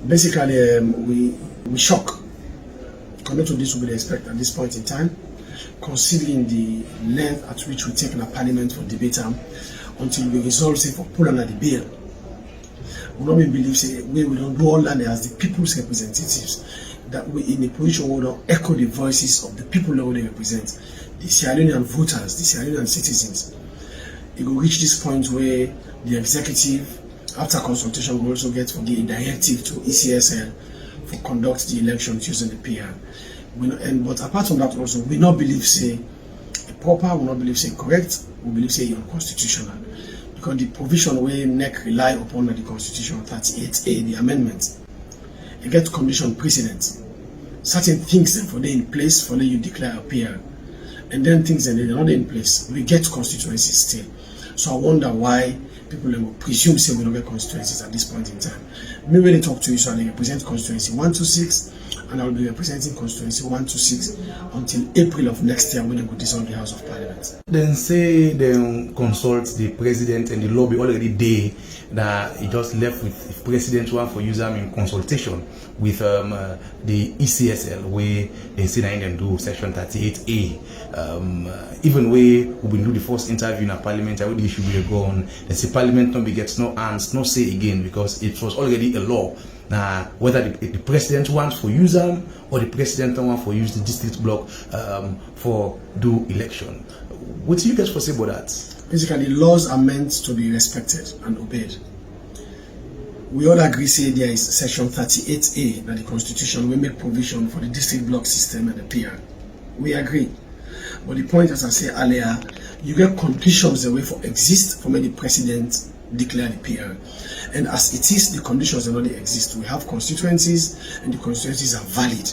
Basically, we shock. Compared to this, we would expect at this point in time, considering the length at which we take in a parliament for debate until we resolve, say, for pull under the bill. We don't believe, say, we don't do all that as the people's representatives, that we in a position where we don't echo the voices of the people that they represent, the Sierra Leonean voters, the Sierra Leonean citizens. It will reach this point where the executive, after consultation, will also get for the directive to ECSL for conduct the elections using the PR. But apart from that, also we not believe say proper, we not believe say correct, we believe say unconstitutional, because the provision where NEC rely upon the Constitution 38A, the amendment, it gets condition precedent. Certain things then for they in place for you declare a PR, and then things that they're not in place, we get constituencies still. So I wonder why people will presume say we don't get constituencies at this point in time. Me when they talk to you, so they represent constituency 126, and I will be representing constituency 126 until April of next year when they go dissolve the House of Parliament. Then say they consult the president and the lobby already day that he just left with if president one for use them in consultation with the ECSL where they say that them do section 38A. Even where we do the first interview in a parliament, I would the issue will go on. They say parliament don't be gets no hands, no say again because it was already a law. Now, whether the president wants for use them or the president don't want for use the district block for do election. What do you guys foresee about that? Basically, laws are meant to be respected and obeyed. We all agree, say there is section 38A that the Constitution will make provision for the district block system and the PR. We agree. But the point, as I said earlier, you get conditions the way for exist for when the president declare the PR. And as it is, the conditions already exist. We have constituencies, and the constituencies are valid.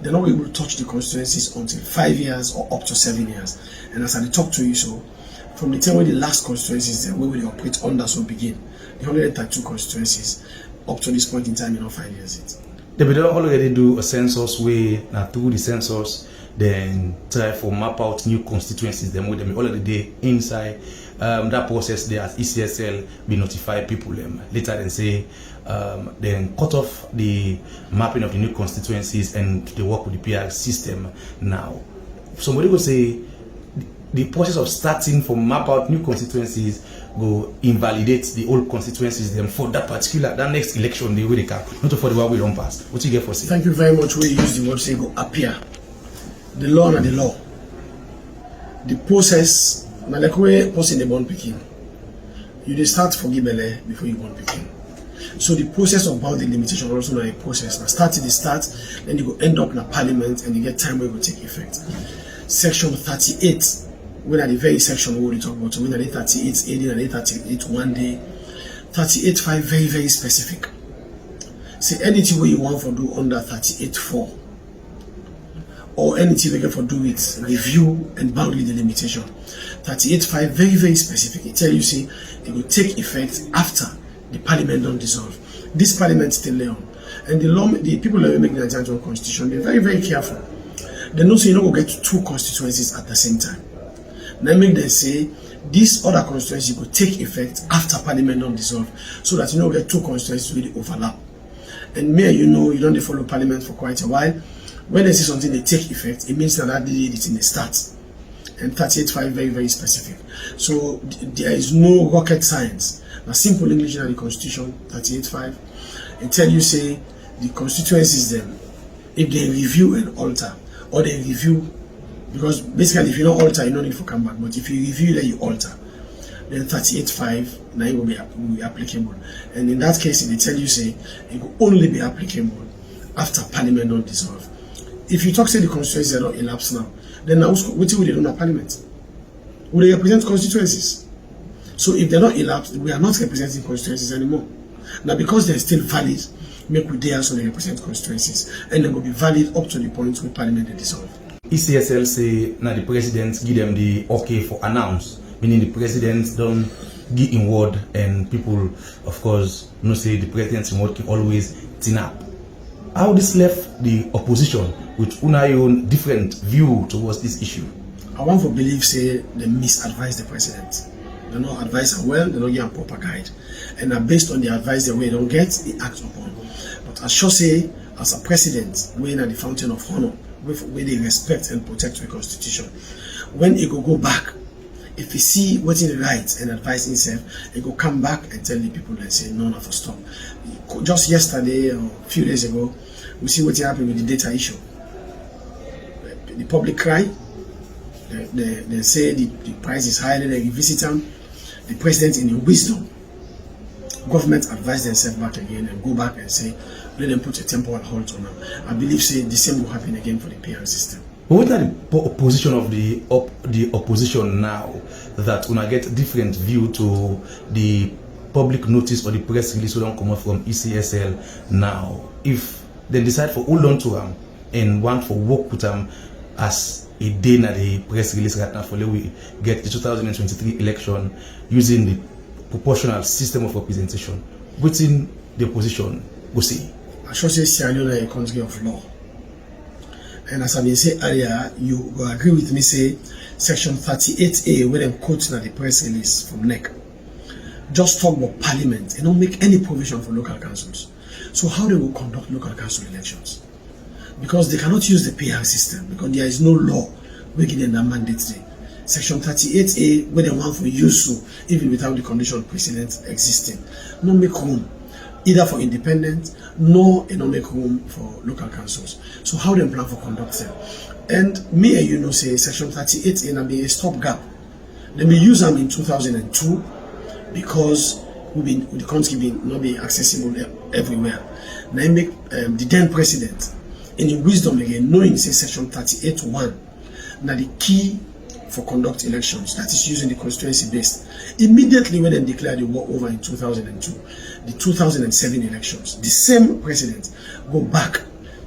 They're not able to touch the constituencies until 5 years or up to 7 years. And as I talk to you, so from the time when the last constituencies there, where we operate under, so begin the 132 constituencies up to this point in time, 5 years it. They will already do a census way, now through the census, then try for map out new constituencies. Them with them already there inside that process. There as ECSL be notify people them later then say then cut off the mapping of the new constituencies and they work with the PR system now. Somebody will say the process of starting for map out new constituencies go invalidate the old constituencies them for that next election the way they can, not for the one we don't pass. What you get for say? Thank you very much. We use the word say go appear. The law and the law. The process, now like we post in the born picking. You dey start for Gibele before you born picking. So the process of boundary limitation also not a process. Now start to the start, then you go end up in a parliament and you get time where it will take effect. Section 38, when at the very section where we talk about, so when at the 38 AD and the 38 one day, 38.5 very, very specific. Say anything where you want for do under 38.4. Or anything we get for do it, review and boundary delimitation. 38.5 very, very specific. It tell you say it will take effect after the parliament don't dissolve. This parliament still there on. And the people that make the Nigerian constitution, they're very, very careful. They know so you don't go get two constituencies at the same time. Now make them say this other constituency will take effect after parliament don't dissolve, so that you don't get two constituencies really overlap. And you don't follow parliament for quite a while. When they say something they take effect, it means that did it in the start. And 38.5 very, very specific. So there is no rocket science. Now simple English in the Constitution 38.5. It tell you say the constituencies them, if they review and alter, or they review, because basically if you don't alter, you don't need to come back. But if you review then you alter, then 38.5 now it will be applicable. And in that case, if they tell you say it will only be applicable after parliament don't dissolve. If you talk say the constituencies are not elapsed now, then now what will they do in parliament? Will they represent constituencies? So if they're not elapsed, we are not representing constituencies anymore. Now because they're still valid, make we there so they represent constituencies, and they will be valid up to the point where parliament they dissolve. ECSL say now the president give them the okay for announce, meaning the president don't give in word, and people of course say the president's word can always tin up. How this left the opposition with own different view towards this issue? I want to believe say they misadvise the president. They not advise them well, they don't give a proper guide. And based on the advice the way they don't get, they act upon. But I sure say, as a president, we're at the fountain of honor, where they respect and protect the constitution. When it go back, if you see what's in the right and advise himself, it go come back and tell the people and say, no, not for stop. Just yesterday or a few days ago, we see what happened with the data issue. The public cry, they say the price is higher than they visit them. The president, in his wisdom, government advise themselves back again and go back and say, let them put a temporal halt on them. I believe say the same will happen again for the PR system. What are the position of the opposition now that when I get different view to the public notice or the press release we don't come out from ECSL now? If they decide for hold on to them and want for work with them as a day na the press release right now for we get the 2023 election using the proportional system of representation, within the opposition we see. I should say Sierra Leone is a country of law. And as I been say earlier, you will agree with me, say section 38A, where them quote na the press release from NEC, just talk about parliament and don't make any provision for local councils. So how they will conduct local council elections? Because they cannot use the PR system, because there is no law making them that mandate there. Section 38A, where they want for use so, even without the condition precedent existing, no make room either for independent nor no make room for local councils. So how they plan for conduct them? And me and you know say section 38A na be a stopgap. They may use them in 2002 because the country been not be accessible everywhere. Now make the then president, in his wisdom again, knowing say section 38(1 now the key for conduct elections, that is using the constituency based. Immediately when they declared the war over in 2002, the 2007 elections, the same president go back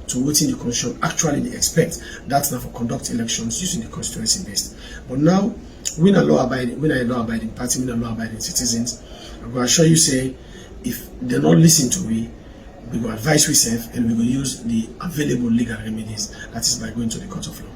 to what in the constitution actually they expect. That's now for conduct elections using the constituency based. But now, we are law abiding party, we are law abiding citizens. I'm going to assure you say, if they not listen to me, we will advise ourselves and we will use the available legal remedies, that is by going to the court of law.